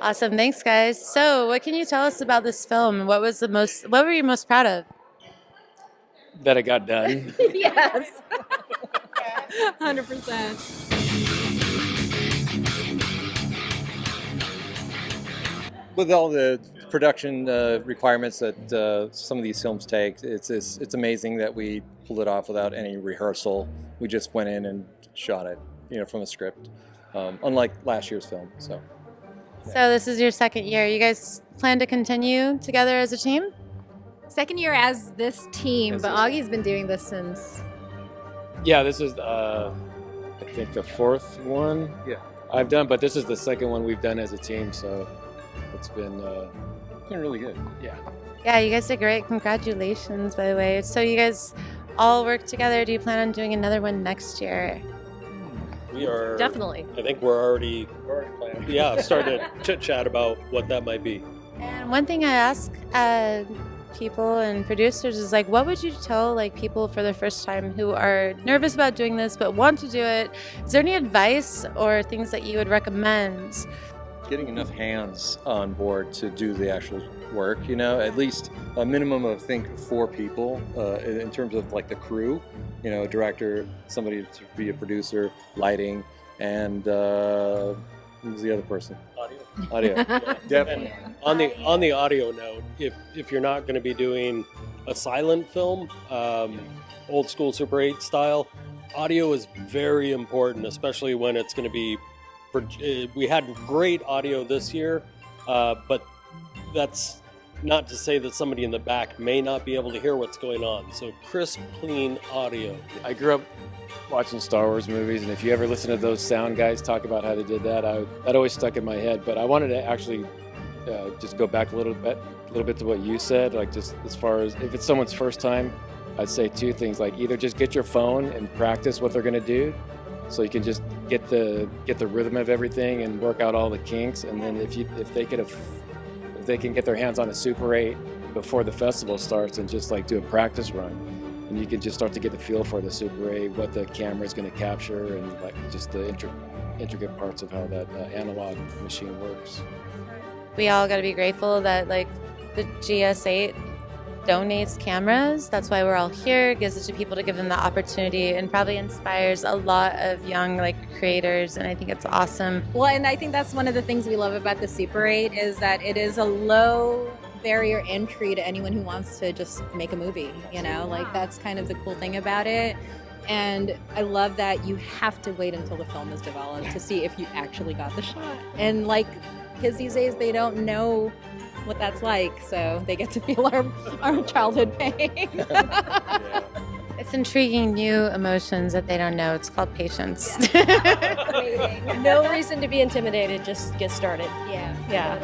Awesome. Thanks, guys. So, what can you tell us about this film? What were you most proud of? That it got done. Yes. 100%. With all the production requirements that some of these films take, it's amazing that we pulled it off without any rehearsal. We just went in and shot it, from a script, unlike last year's film. So this is your second year. You guys plan to continue together as a team? Second year as this team, but Augie's been doing this since. Yeah, this is I think the fourth one I've done, but this is the second one we've done as a team, so it's been really good. Yeah. Yeah, you guys did great. Congratulations, by the way. So you guys all work together. Do you plan on doing another one next year? We are Definitely. I think we're already planning. Yeah, starting to chit chat about what that might be. And one thing I ask people and producers is what would you tell people for the first time who are nervous about doing this but want to do it? Is there any advice or things that you would recommend? Getting enough hands on board to do the actual work, at least a minimum of 4 people in terms of the crew, a director, somebody to be a producer, lighting, and who's the other person? Audio. Definitely. On the audio note, if you're not going to be doing a silent film, old school Super 8 style, audio is very important, especially when it's going to be. We had great audio this year, but that's not to say that somebody in the back may not be able to hear what's going on. So crisp, clean audio. I grew up watching Star Wars movies, and if you ever listen to those sound guys talk about how they did that, that always stuck in my head. But I wanted to actually just go back a little bit to what you said, just as far as if it's someone's first time, I'd say 2 things, either just get your phone and practice what they're going to do, so you can just get the rhythm of everything and work out all the kinks. And then if they can get their hands on a Super 8 before the festival starts and just do a practice run, and you can just start to get the feel for the Super 8, what the camera is going to capture, and just the intricate parts of how that analog machine works. We all got to be grateful that the GS8 donates cameras. That's why we're all here. It gives it to people to give them the opportunity, and probably inspires a lot of young creators, and I think it's awesome. Well, and I think that's one of the things we love about the Super 8 is that it is a low barrier entry to anyone who wants to just make a movie, that's kind of the cool thing about it. And I love that you have to wait until the film is developed to see if you actually got the shot. And kids these days, they don't know what that's like, so they get to feel our childhood pain. It's intriguing new emotions that they don't know. It's called patience. No reason to be intimidated, just get started. Yeah. Yeah.